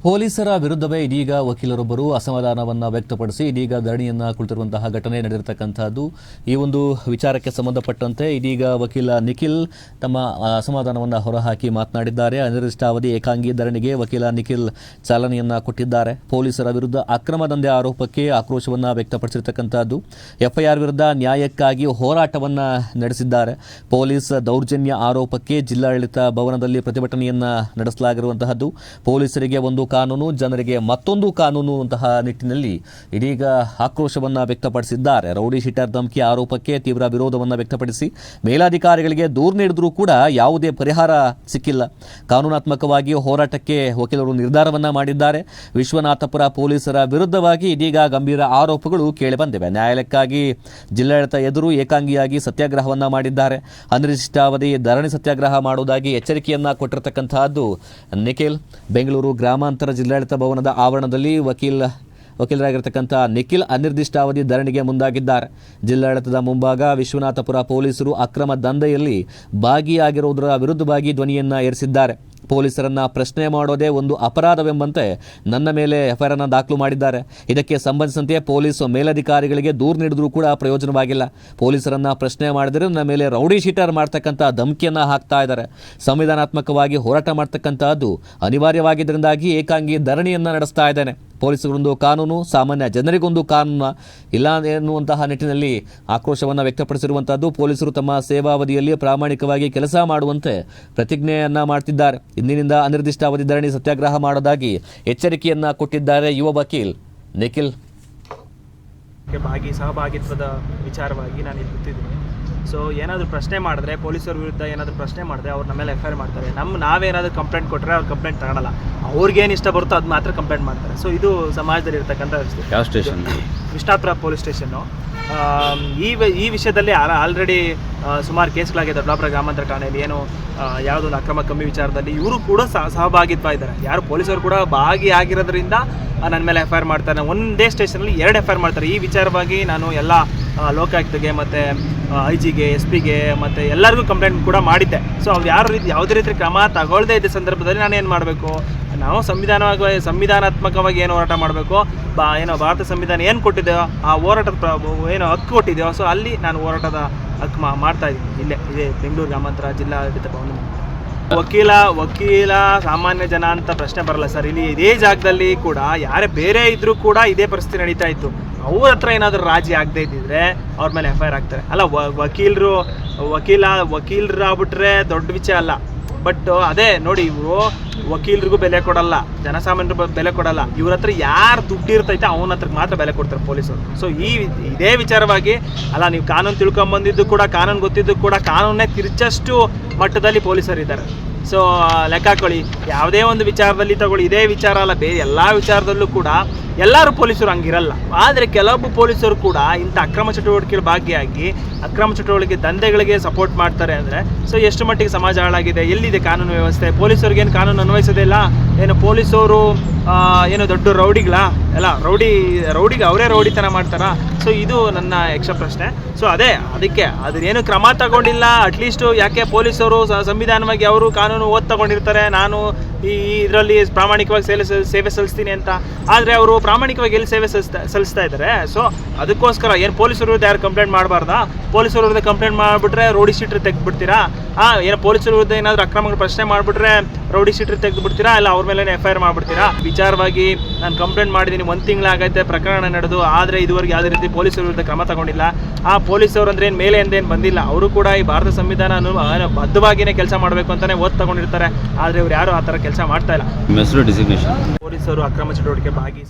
ಪೊಲೀಸರ ವಿರುದ್ಧವೇ ಇದೀಗ ವಕೀಲರೊಬ್ಬರು ಅಸಮಾಧಾನವನ್ನು ವ್ಯಕ್ತಪಡಿಸಿ ಇದೀಗ ಧರಣಿಯನ್ನು ಕುಳಿತಿರುವಂತಹ ಘಟನೆ ನಡೆದಿರತಕ್ಕಂಥದ್ದು. ಈ ಒಂದು ವಿಚಾರಕ್ಕೆ ಸಂಬಂಧಪಟ್ಟಂತೆ ಇದೀಗ ವಕೀಲ ನಿಖಿಲ್ ತಮ್ಮ ಅಸಮಾಧಾನವನ್ನು ಹೊರಹಾಕಿ ಮಾತನಾಡಿದ್ದಾರೆ. ಅನಿರ್ದಿಷ್ಟಾವಧಿ ಏಕಾಂಗಿ ಧರಣಿಗೆ ವಕೀಲ ನಿಖಿಲ್ ಚಾಲನೆಯನ್ನು ಕೊಟ್ಟಿದ್ದಾರೆ. ಪೊಲೀಸರ ವಿರುದ್ಧ ಅಕ್ರಮ ದಂಧೆ ಆರೋಪಕ್ಕೆ ಆಕ್ರೋಶವನ್ನು ವ್ಯಕ್ತಪಡಿಸಿರ್ತಕ್ಕಂಥದ್ದು. ಎಫ್ಐಆರ್ ವಿರುದ್ಧ ನ್ಯಾಯಕ್ಕಾಗಿ ಹೋರಾಟವನ್ನು ನಡೆಸಿದ್ದಾರೆ. ಪೊಲೀಸ್ ದೌರ್ಜನ್ಯ ಆರೋಪಕ್ಕೆ ಜಿಲ್ಲಾಡಳಿತ ಭವನದಲ್ಲಿ ಪ್ರತಿಭಟನೆಯನ್ನು ನಡೆಸಲಾಗಿರುವಂತಹದ್ದು. ಪೊಲೀಸರಿಗೆ ಒಂದು ಕಾನೂನು, ಜನರಿಗೆ ಮತ್ತೊಂದು ಕಾನೂನು ಅಂತಹ ನಿಟ್ಟಿನಲ್ಲಿ ಇದೀಗ ಆಕ್ರೋಶವನ್ನು ವ್ಯಕ್ತಪಡಿಸಿದ್ದಾರೆ. ರೌಡಿ ಶೀಟರ್ ಧಮಕಿ ಆರೋಪಕ್ಕೆ ತೀವ್ರ ವಿರೋಧವನ್ನು ವ್ಯಕ್ತಪಡಿಸಿ ಮೇಲಾಧಿಕಾರಿಗಳಿಗೆ ದೂರು ನೀಡಿದ್ರೂ ಕೂಡ ಯಾವುದೇ ಪರಿಹಾರ ಸಿಕ್ಕಿಲ್ಲ. ಕಾನೂನಾತ್ಮಕವಾಗಿ ಹೋರಾಟಕ್ಕೆ ವಕೀಲರು ನಿರ್ಧಾರವನ್ನು ಮಾಡಿದ್ದಾರೆ. ವಿಶ್ವನಾಥಪುರ ಪೊಲೀಸರ ವಿರುದ್ಧವಾಗಿ ಇದೀಗ ಗಂಭೀರ ಆರೋಪಗಳು ಕೇಳಿಬಂದಿವೆ. ನ್ಯಾಯಾಲಯಕ್ಕಾಗಿ ಜಿಲ್ಲಾಡಳಿತ ಎದುರು ಏಕಾಂಗಿಯಾಗಿ ಸತ್ಯಾಗ್ರಹವನ್ನು ಮಾಡಿದ್ದಾರೆ. ಅನಿರ್ದಿಷ್ಟಾವಧಿ ಧರಣಿ ಸತ್ಯಾಗ್ರಹ ಮಾಡುವುದಾಗಿ ಎಚ್ಚರಿಕೆಯನ್ನು ಕೊಟ್ಟಿರತಕ್ಕಂತಹದ್ದು ನಿಖಿಲ್. ಬೆಂಗಳೂರು ಗ್ರಾಮಾಂತರ ಜಿಲ್ಲಾಡಳಿತ ಭವನದ ಆವರಣದಲ್ಲಿ ವಕೀಲರಾಗಿರ್ತಕ್ಕಂಥ ನಿಖಿಲ್ ಅನಿರ್ದಿಷ್ಟಾವಧಿ ಧರಣಿಗೆ ಮುಂದಾಗಿದ್ದಾರೆ. ಜಿಲ್ಲಾಡಳಿತದ ಮುಂಭಾಗ ವಿಶ್ವನಾಥಪುರ ಪೊಲೀಸರು ಅಕ್ರಮ ದಂಧೆಯಲ್ಲಿ ಭಾಗಿಯಾಗಿರುವುದರ ವಿರುದ್ಧವಾಗಿ ಧ್ವನಿಯನ್ನು ಏರಿಸಿದ್ದಾರೆ. ಪೊಲೀಸರನ್ನ ಪ್ರಶ್ನೆ ಮಾಡೋದೇ ಒಂದು ಅಪರಾಧವೆಂಬಂತೆ ನನ್ನ ಮೇಲೆ ಎಫ್ಐಆರ್ ಅನ್ನು ದಾಖಲು ಮಾಡಿದ್ದಾರೆ. ಇದಕ್ಕೆ ಸಂಬಂಧಿಸಿದಂತೆ ಪೊಲೀಸ್ ಮೇಲಧಿಕಾರಿಗಳಿಗೆ ದೂರು ನೀಡಿದ್ರೂ ಕೂಡ ಪ್ರಯೋಜನವಾಗಿಲ್ಲ. ಪೊಲೀಸರನ್ನ ಪ್ರಶ್ನೆ ಮಾಡಿದರೆ ನನ್ನ ಮೇಲೆ ರೌಡಿ ಶೀಟರ್ ಮಾಡ್ತಕ್ಕಂಥ ಧಮಕಿಯನ್ನು ಹಾಕ್ತಾ ಇದ್ದಾರೆ. ಸಂವಿಧಾನಾತ್ಮಕವಾಗಿ ಹೋರಾಟ ಮಾಡ್ತಕ್ಕಂಥದ್ದು ಅನಿವಾರ್ಯವಾಗಿದ್ದರಿಂದಾಗಿ ಏಕಾಂಗಿ ಧರಣಿಯನ್ನು ನಡೆಸ್ತಾ ಇದ್ದೇನೆ. ಪೊಲೀಸರಿಗೊಂದು ಕಾನೂನು, ಸಾಮಾನ್ಯ ಜನರಿಗೊಂದು ಕಾನೂನು ಇಲ್ಲ ಎನ್ನುವಂತಹ ನಿಟ್ಟಿನಲ್ಲಿ ಆಕ್ರೋಶವನ್ನು ವ್ಯಕ್ತಪಡಿಸಿರುವಂತಹದ್ದು. ಪೊಲೀಸರು ತಮ್ಮ ಸೇವಾವಧಿಯಲ್ಲಿ ಪ್ರಾಮಾಣಿಕವಾಗಿ ಕೆಲಸ ಮಾಡುವಂತೆ ಪ್ರತಿಜ್ಞೆಯನ್ನ ಮಾಡ್ತಿದ್ದಾರೆ. ಇಂದಿನಿಂದ ಅನಿರ್ದಿಷ್ಟಾವಧಿ ಧರಣಿ ಸತ್ಯಾಗ್ರಹ ಮಾಡೋದಾಗಿ ಎಚ್ಚರಿಕೆಯನ್ನ ಕೊಟ್ಟಿದ್ದಾರೆ ಯುವ ವಕೀಲ್ ನಿಖಿಲ್. ಸಹಭಾಗಿತ್ವದ ವಿಚಾರವಾಗಿ ನಾನು ಇಲ್ಲಿ ಕೂತಿದ್ದೀನಿ. ಸೊ ಏನಾದರೂ ಪ್ರಶ್ನೆ ಮಾಡಿದ್ರೆ, ಪೊಲೀಸರ ವಿರುದ್ಧ ಏನಾದರೂ ಪ್ರಶ್ನೆ ಮಾಡಿದ್ರೆ ಅವ್ರು ನಮ್ಮ ಮೇಲೆ ಎಫ್ಐಆರ್ ಮಾಡ್ತಾರೆ. ನಾವೇನಾದರೂ ಕಂಪ್ಲೇಂಟ್ ಕೊಟ್ಟರೆ ಅವ್ರು ಕಂಪ್ಲೇಂಟ್ ತಗೊಳ್ಳಲ್ಲ. ಅವ್ರಿಗೇನು ಇಷ್ಟ ಬರುತ್ತೋ ಅದು ಮಾತ್ರ ಕಂಪ್ಲೇಂಟ್ ಮಾಡ್ತಾರೆ. ಸೊ ಇದು ಸಮಾಜದಲ್ಲಿ ಇರ್ತಕ್ಕಂಥ ಯಾವ ಸ್ಟೇಷನ್? Vishwanathapura police station. ಈ ವಿಷಯದಲ್ಲಿ ಆಲ್ರೆಡಿ ಸುಮಾರು ಕೇಸ್ಗಳಾಗಿದೆ. ದೊಡ್ಡಬಳ್ಳಾಪುರ ಗ್ರಾಮಾಂತರ ಠಾಣೆಯಲ್ಲಿ ಏನು ಯಾವುದೊಂದು ಅಕ್ರಮ ಕಮ್ಮಿ ವಿಚಾರದಲ್ಲಿ ಇವರು ಕೂಡ ಸಹಭಾಗಿತ್ವ ಇದ್ದಾರೆ. ಯಾರು ಪೊಲೀಸರು ಕೂಡ ಭಾಗಿಯಾಗಿರೋದ್ರಿಂದ ನನ್ನ ಮೇಲೆ ಎಫ್ಐಆರ್ ಮಾಡ್ತಾರೆ. ಒಂದೇ ಸ್ಟೇಷನಲ್ಲಿ 2 ಎಫ್ಐಆರ್ ಮಾಡ್ತಾರೆ. ಈ ವಿಚಾರವಾಗಿ ನಾನು ಎಲ್ಲ ಲೋಕಾಯುಕ್ತಗೆ ಮತ್ತು IG ಗೆ, SP ಗೆ ಮತ್ತು ಎಲ್ಲರಿಗೂ ಕಂಪ್ಲೇಂಟ್ ಕೂಡ ಮಾಡಿದ್ದೆ. ಸೊ ಅವ್ರು ಯಾವುದೇ ರೀತಿ ಕ್ರಮ ತಗೊಳ್ಳದೇ ಇದ್ದ ಸಂದರ್ಭದಲ್ಲಿ ನಾನು ಏನು ಮಾಡಬೇಕು? ನಾವು ಸಂವಿಧಾನಾತ್ಮಕವಾಗಿ ಏನು ಹೋರಾಟ ಮಾಡಬೇಕು, ಏನೋ ಭಾರತ ಸಂವಿಧಾನ ಏನು ಕೊಟ್ಟಿದೆಯೋ ಆ ಹೋರಾಟದ ಏನೋ ಹಕ್ಕು ಕೊಟ್ಟಿದೆಯೋ, ಸೊ ಅಲ್ಲಿ ನಾನು ಹೋರಾಟದ ಹಕ್ಕು ಮಾಡ್ತಾ ಇದ್ದೀನಿ. ಇದೇ ಬೆಂಗಳೂರು ಗ್ರಾಮಾಂತರ ಜಿಲ್ಲಾಡಳಿತ ಭವನ. ವಕೀಲ ಸಾಮಾನ್ಯ ಜನ ಅಂತ ಪ್ರಶ್ನೆ ಬರಲ್ಲ ಸರ್. ಇಲ್ಲಿ ಇದೇ ಜಾಗದಲ್ಲಿ ಕೂಡ ಯಾರೇ ಬೇರೆ ಇದ್ರೂ ಕೂಡ ಇದೇ ಪರಿಸ್ಥಿತಿ ನಡೀತಾ ಇತ್ತು. ಅವ್ರ ಹತ್ರ ಏನಾದರೂ ರಾಜಿ ಆಗದೆ ಇದ್ದಿದ್ರೆ ಅವ್ರ ಮೇಲೆ ಎಫ್ಐಆರ್ ಆಗ್ತಾರೆ. ಅಲ್ಲ, ವಕೀಲರಾಗ್ಬಿಟ್ರೆ ದೊಡ್ಡ ವಿಷಯ ಅಲ್ಲ. ಬಟ್ ಅದೇ ನೋಡಿ, ಇವರು ವಕೀಲರಿಗೂ ಬೆಲೆ ಕೊಡಲ್ಲ, ಜನಸಾಮಾನ್ಯರು ಬೆಲೆ ಕೊಡಲ್ಲ. ಇವ್ರ ಹತ್ರ ಯಾರು ದುಡ್ಡು ಇರ್ತೈತೆ ಅವನ ಹತ್ರ ಮಾತ್ರ ಬೆಲೆ ಕೊಡ್ತಾರೆ ಪೊಲೀಸರು. ಸೊ ಇದೇ ವಿಚಾರವಾಗಿ ಅಲ್ಲ, ನೀವು ಕಾನೂನು ತಿಳ್ಕೊಂಬಂದಿದ್ದು ಕೂಡ, ಕಾನೂನು ಗೊತ್ತಿದ್ದು ಕೂಡ, ಕಾನೂನೇ ತಿರ್ಚಷ್ಟು ಮಟ್ಟದಲ್ಲಿ ಪೊಲೀಸರು ಇದ್ದಾರೆ. ಸೊ ಲೆಕ್ಕ ಹಾಕೊಳ್ಳಿ, ಯಾವುದೇ ಒಂದು ವಿಚಾರದಲ್ಲಿ ತಗೊಳ್ಳಿ, ಇದೇ ವಿಚಾರ ಅಲ್ಲ, ಬೇರೆ ಎಲ್ಲ ವಿಚಾರದಲ್ಲೂ ಕೂಡ ಎಲ್ಲರೂ ಪೊಲೀಸರು ಹಂಗಿರಲ್ಲ. ಆದರೆ ಕೆಲವೊಬ್ಬ ಪೊಲೀಸರು ಕೂಡ ಇಂಥ ಅಕ್ರಮ ಚಟುವಟಿಕೆಗಳು ಭಾಗಿಯಾಗಿ ಅಕ್ರಮ ಚಟುವಟಿಕೆ ದಂಧೆಗಳಿಗೆ ಸಪೋರ್ಟ್ ಮಾಡ್ತಾರೆ ಅಂದರೆ ಸೊ ಎಷ್ಟು ಮಟ್ಟಿಗೆ ಸಮಾಜ ಹಾಳಾಗಿದೆ, ಎಲ್ಲಿದೆ ಕಾನೂನು ವ್ಯವಸ್ಥೆ? ಪೊಲೀಸರಿಗೇನು ಕಾನೂನು ಅನ್ವಯಿಸೋದಿಲ್ಲ? ಏನು ಪೊಲೀಸವರು ಏನು ದೊಡ್ಡ ರೌಡಿಗಳಾ? ಎಲ್ಲ ರೌಡಿಗೆ ಅವರೇ ರೌಡಿತನ ಮಾಡ್ತಾರಾ? ಸೊ ಇದು ನನ್ನ ಯಕ್ಷ ಪ್ರಶ್ನೆ. ಸೊ ಅದಕ್ಕೆ ಅದೇನು ಕ್ರಮ ತಗೊಂಡಿಲ್ಲ. ಅಟ್ಲೀಸ್ಟು ಯಾಕೆ ಪೊಲೀಸರು ಸಂವಿಧಾನವಾಗಿ ಅವರು ಕಾನೂನು ತಗೊಂಡಿರ್ತಾರೆ, ನಾನು ಇದರಲ್ಲಿ ಪ್ರಾಮಾಣಿಕವಾಗಿ ಸೇವೆ ಸಲ್ಲಿಸ್ತೀನಿ ಅಂತ. ಆದರೆ ಅವರು ಪ್ರಾಮಾಣಿಕವಾಗಿ ಎಲ್ಲಿ ಸೇವೆ ಸಲ್ಲಿಸ್ತಾ ಇದ್ದಾರೆ? ಸೊ ಅದಕ್ಕೋಸ್ಕರ ಏನು ಪೊಲೀಸರ ವಿರುದ್ಧ ಯಾರು ಕಂಪ್ಲೇಂಟ್ ಮಾಡಬಾರ್ದಾ? ಪೊಲೀಸರ ವಿರುದ್ಧ ಕಂಪ್ಲೇಂಟ್ ಮಾಡಿಬಿಟ್ರೆ ರೌಡಿ ಶೀಟ್ರ್ ತೆಗೆದುಬಿಡ್ತೀರಾ? ಏನು ಪೊಲೀಸರ ವಿರುದ್ಧ ಏನಾದರೂ ಅಕ್ರಮಗಳ ಪ್ರಶ್ನೆ ಮಾಡಿಬಿಟ್ರೆ ರೌಡಿ ಶೀಟ್ರ್ ತೆಗೆದುಬಿಡ್ತೀರಾ? ಇಲ್ಲ ಅವ್ರ ಮೇಲೆ ಎಫ್ಐಆರ್ ಮಾಡಿಬಿಡ್ತೀರಾ? ವಿಚಾರವಾಗಿ ನಾನು ಕಂಪ್ಲೇಂಟ್ ಮಾಡಿದ್ದೀನಿ, 1 ತಿಂಗಳಾಗೈತೆ ಪ್ರಕರಣ ನಡೆದು, ಆದರೆ ಇದುವರೆಗೆ ಯಾವುದೇ ರೀತಿ ಪೊಲೀಸರ ವಿರುದ್ಧ ಕ್ರಮ ತಗೊಂಡಿಲ್ಲ. ಆ ಪೊಲೀಸರು ಅಂದ್ರೆ ಏನು ಮೇಲೆ ಎಂದೇನು ಬಂದಿಲ್ಲ. ಅವರು ಕೂಡ ಈ ಭಾರತ ಸಂವಿಧಾನ ಬದ್ಧವಾಗಿಯೇ ಕೆಲಸ ಮಾಡಬೇಕು ಅಂತಲೇ ತಗೊಂಡಿರ್ತಾರೆ. ಆದರೆ ಇವ್ರು ಯಾರು ಆ ಥರ ಕೆಲಸ ಮಾಡ್ತಾ ಇಲ್ಲ. ಡೆಸಿಗ್ನೇಷನ್ ಪೊಲೀಸರು ಅಕ್ರಮ ಚಟುವಟಿಕೆ ಭಾಗಿ